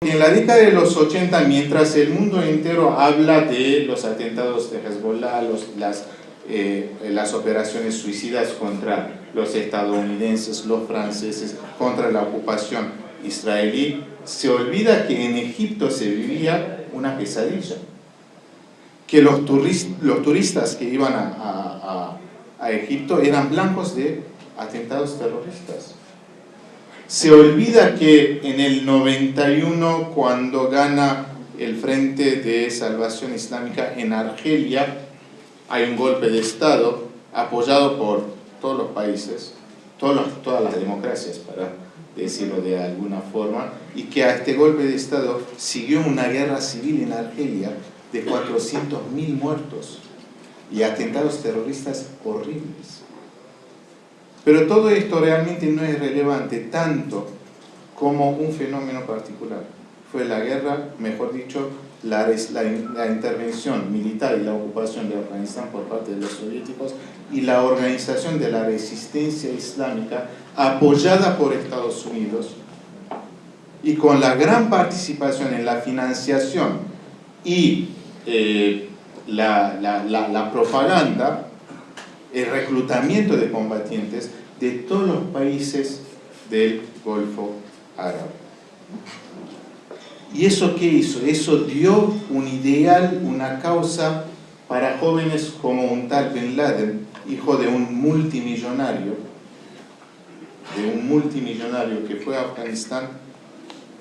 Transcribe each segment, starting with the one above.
que en la década de los 80, mientras el mundo entero habla de los atentados de Hezbollah, las operaciones suicidas contra los estadounidenses, los franceses, contra la ocupación israelí, se olvida que en Egipto se vivía una pesadilla, que los turistas que iban a Egipto eran blancos de atentados terroristas. Se olvida que en el 91, cuando gana el Frente de Salvación Islámica en Argelia, hay un golpe de Estado apoyado por todos los países, todas las democracias, para decirlo de alguna forma, y que a este golpe de Estado siguió una guerra civil en Argelia de 400.000 muertos y atentados terroristas horribles. Pero todo esto realmente no es relevante tanto como un fenómeno particular. Fue la guerra, mejor dicho, la intervención militar y la ocupación de Afganistán por parte de los soviéticos y la organización de la resistencia islámica apoyada por Estados Unidos y con la gran participación en la financiación y la propaganda, el reclutamiento de combatientes de todos los países del Golfo Árabe. ¿Y eso qué hizo? Eso dio un ideal, una causa para jóvenes como un tal Bin Laden, hijo de un multimillonario que fue a Afganistán,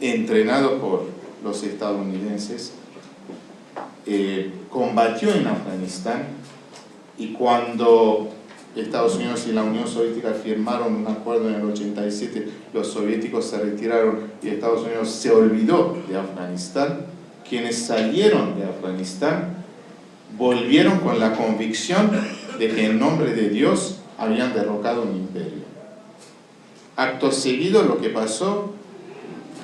entrenado por los estadounidenses, combatió en Afganistán, y cuando Estados Unidos y la Unión Soviética firmaron un acuerdo en el 87, los soviéticos se retiraron y Estados Unidos se olvidó de Afganistán. Quienes salieron de Afganistán volvieron con la convicción de que en nombre de Dios habían derrocado un imperio. Acto seguido, lo que pasó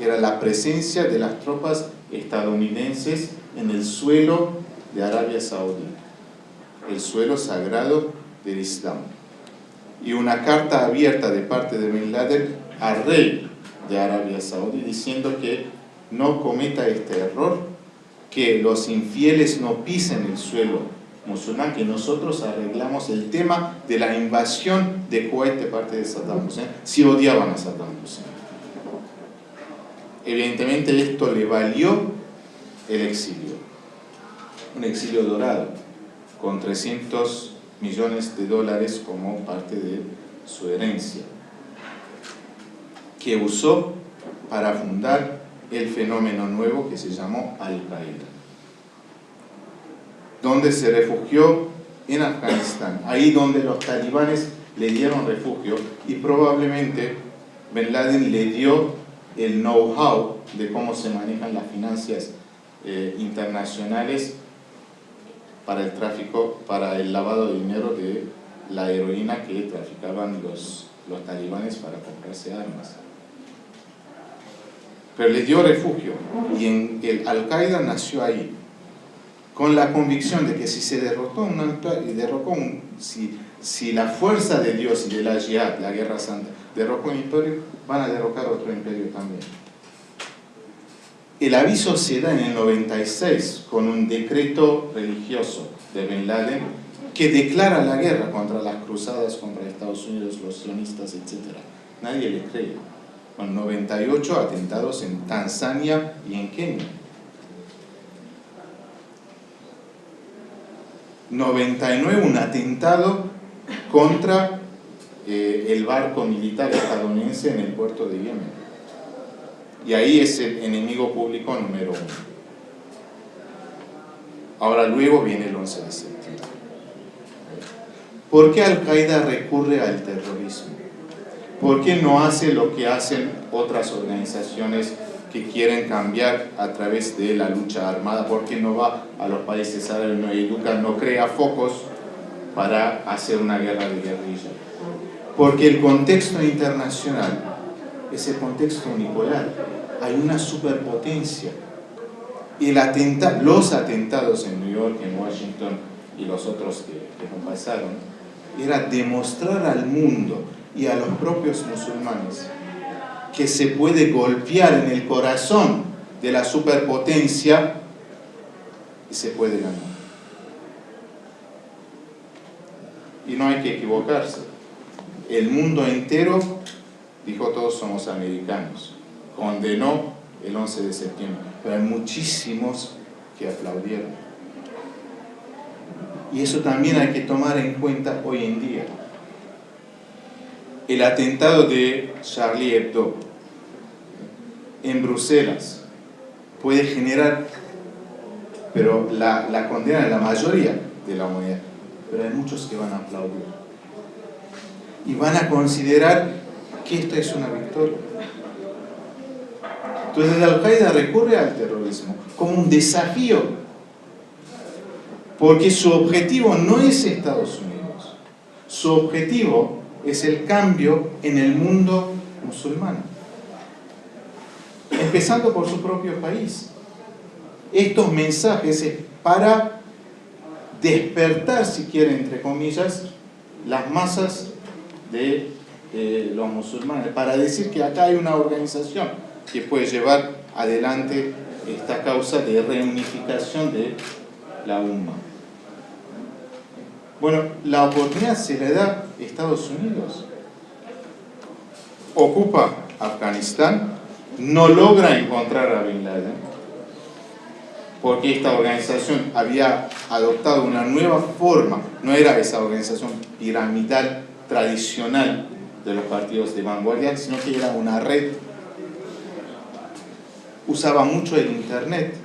era la presencia de las tropas estadounidenses en el suelo de Arabia Saudí, el suelo sagrado del Islam, y una carta abierta de parte de Bin Laden al rey de Arabia Saudí diciendo que no cometa este error, que los infieles no pisen el suelo musulmán, que nosotros arreglamos el tema de la invasión de Kuwait de parte de Saddam Hussein, si odiaban a Saddam Hussein. Evidentemente esto le valió el exilio, un exilio dorado, con 300 millones de dólares como parte de su herencia, que usó para fundar el fenómeno nuevo que se llamó Al-Qaeda, donde se refugió en Afganistán, ahí donde los talibanes le dieron refugio, y probablemente Bin Laden le dio el know-how de cómo se manejan las finanzas internacionales para el tráfico, para el lavado de dinero de la heroína que traficaban los talibanes para comprarse armas. Pero les dio refugio, y el Al-Qaeda nació ahí, con la convicción de que si se si la fuerza de Dios y de la Jihad, la Guerra Santa, derrocó un imperio, van a derrocar otro imperio también. El aviso se da en el 96 con un decreto religioso de Bin Laden que declara la guerra contra las cruzadas contra Estados Unidos, los sionistas, etc. Nadie le cree. Con 98 atentados en Tanzania y en Kenia. 99 un atentado contra el barco militar estadounidense en el puerto de Yemen. Y ahí es el enemigo público número 1. Ahora luego viene el 11 de septiembre. ¿Por qué Al-Qaeda recurre al terrorismo? ¿Por qué no hace lo que hacen otras organizaciones que quieren cambiar a través de la lucha armada? ¿Por qué no va a los países árabes, no educa, no crea focos para hacer una guerra de guerrilla? Porque el contexto internacional es el contexto unipolar. Hay una superpotencia. Y los atentados en New York, en Washington y los otros que no pasaron, era demostrar al mundo y a los propios musulmanes que se puede golpear en el corazón de la superpotencia y se puede ganar. Y no hay que equivocarse. El mundo entero dijo todos somos americanos. Condenó el 11 de septiembre. Pero hay muchísimos que aplaudieron. Y eso también hay que tomar en cuenta hoy en día. El atentado de Charlie Hebdo en Bruselas puede generar, pero la condena de la mayoría de la humanidad, pero hay muchos que van a aplaudir y van a considerar que esto es una victoria. Entonces Al-Qaeda recurre al terrorismo como un desafío, porque su objetivo no es Estados Unidos, su objetivo es el cambio en el mundo musulmán, empezando por su propio país. Estos mensajes es para despertar, si quieren, entre comillas, las masas de los musulmanes, para decir que acá hay una organización que puede llevar adelante esta causa de reunificación de la umma. Bueno, la oportunidad se le da a Estados Unidos. Ocupa Afganistán, no logra encontrar a Bin Laden, porque esta organización había adoptado una nueva forma, no era esa organización piramidal tradicional de los partidos de vanguardia, sino que era una red. Usaba mucho el internet.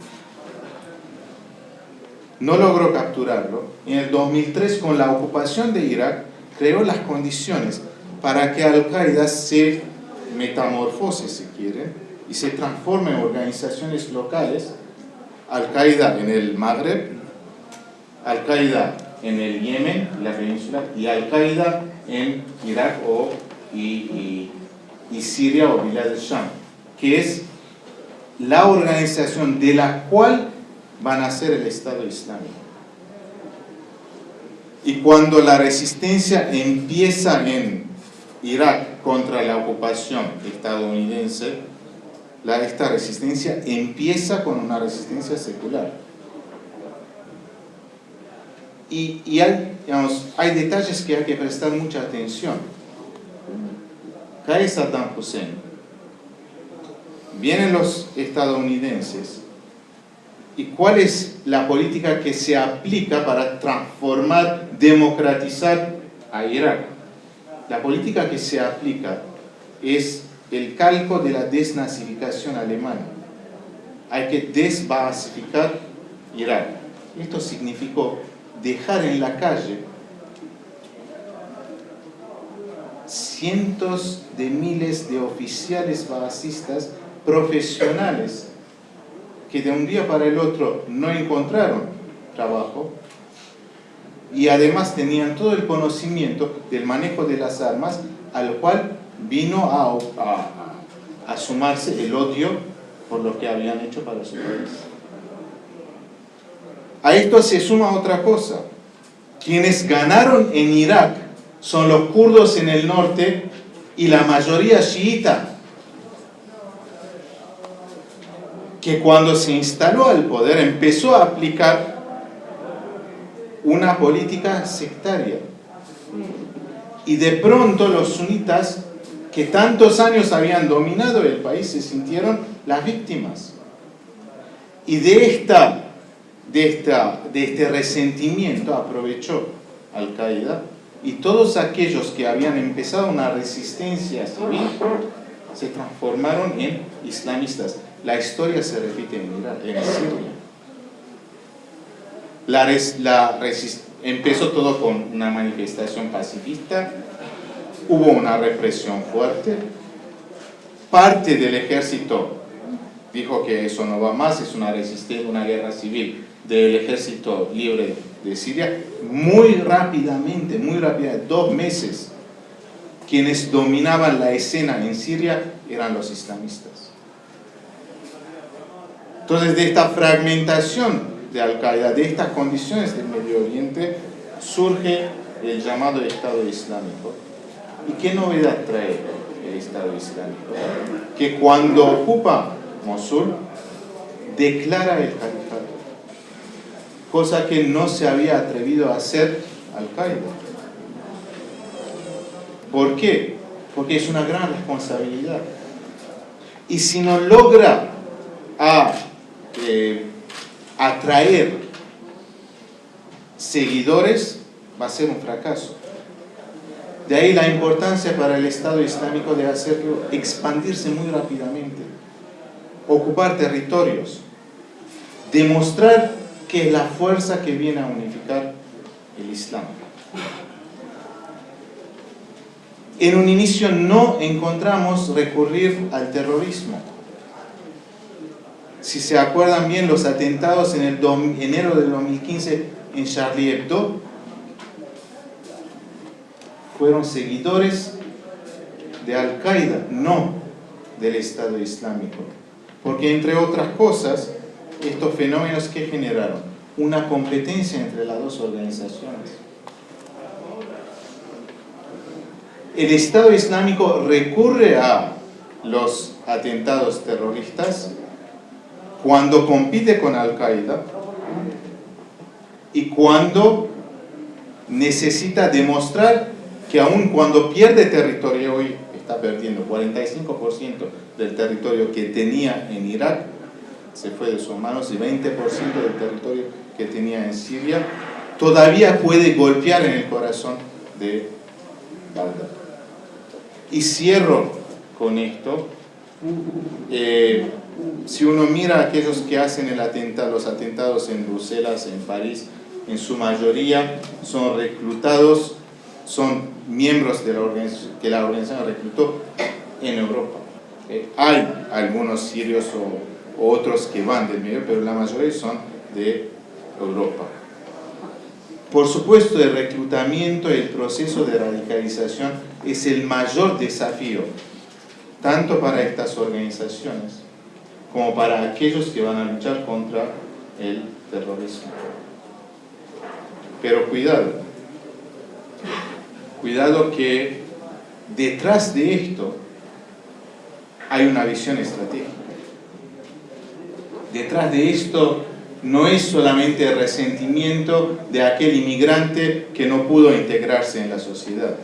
No logró capturarlo. En el 2003, con la ocupación de Irak, creó las condiciones para que Al-Qaeda se metamorfose, si quieren, y se transforme en organizaciones locales. Al-Qaeda en el Magreb, Al-Qaeda en el Yemen, la península, y Al-Qaeda en Irak y Siria o Bilad al-Sham, que es la organización de la cual van a ser el Estado Islámico. Y cuando la resistencia empieza en Irak contra la ocupación estadounidense, esta resistencia empieza con una resistencia secular. Y hay detalles que hay que prestar mucha atención. Cae Saddam Hussein, vienen los estadounidenses, ¿y cuál es la política que se aplica para transformar, democratizar a Irak? La política que se aplica es el calco de la desnazificación alemana. Hay que desbasificar Irak. Esto significó dejar en la calle cientos de miles de oficiales baasistas profesionales que de un día para el otro no encontraron trabajo y además tenían todo el conocimiento del manejo de las armas, al cual vino a sumarse el odio por lo que habían hecho para su país. A esto se suma otra cosa. Quienes ganaron en Irak son los kurdos en el norte y la mayoría chiita, que cuando se instaló al poder empezó a aplicar una política sectaria. Y de pronto los sunitas, que tantos años habían dominado el país, se sintieron las víctimas. Y de este resentimiento aprovechó Al-Qaeda, y todos aquellos que habían empezado una resistencia civil se transformaron en islamistas. La historia se repite en Irak, en Siria. Empezó todo con una manifestación pacifista, hubo una represión fuerte, parte del ejército dijo que eso no va más, es una resistencia, una guerra civil del ejército libre de Siria. Muy rápidamente, 2 meses, quienes dominaban la escena en Siria eran los islamistas. Entonces, de esta fragmentación de Al-Qaeda, de estas condiciones del Medio Oriente, surge el llamado Estado Islámico. ¿Y qué novedad trae el Estado Islámico? Que cuando ocupa Mosul, declara el califato, cosa que no se había atrevido a hacer Al-Qaeda. ¿Por qué? Porque es una gran responsabilidad. Y si no logra atraer seguidores, va a ser un fracaso. De ahí la importancia para el Estado Islámico de hacerlo expandirse muy rápidamente, ocupar territorios, demostrar que es la fuerza que viene a unificar el Islam. En un inicio no encontramos recurrir al terrorismo. Si se acuerdan bien, los atentados en el enero del 2015 en Charlie Hebdo fueron seguidores de Al-Qaeda, no del Estado Islámico. Porque entre otras cosas, estos fenómenos que generaron una competencia entre las dos organizaciones. El Estado Islámico recurre a los atentados terroristas cuando compite con Al-Qaeda y cuando necesita demostrar que aun cuando pierde territorio, hoy está perdiendo 45% del territorio que tenía en Irak, se fue de sus manos, y 20% del territorio que tenía en Siria, todavía puede golpear en el corazón de Bagdad. Y cierro con esto. Si uno mira a aquellos que hacen los atentados en Bruselas, en París, en su mayoría son reclutados, son miembros de la organización que la organización reclutó en Europa. Hay algunos sirios o otros que van del medio, pero la mayoría son de Europa. Por supuesto, el reclutamiento y el proceso de radicalización es el mayor desafío, tanto para estas organizaciones como para aquellos que van a luchar contra el terrorismo. Pero cuidado que detrás de esto hay una visión estratégica. Detrás de esto no es solamente el resentimiento de aquel inmigrante que no pudo integrarse en la sociedad,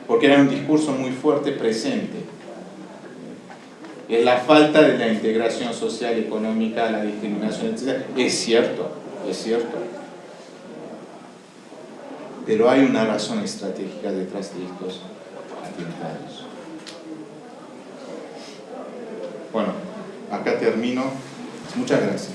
porque hay un discurso muy fuerte presente. Es la falta de la integración social, económica, la discriminación, etc. Es cierto. Pero hay una razón estratégica detrás de estos atentados. Bueno, acá termino. Muchas gracias.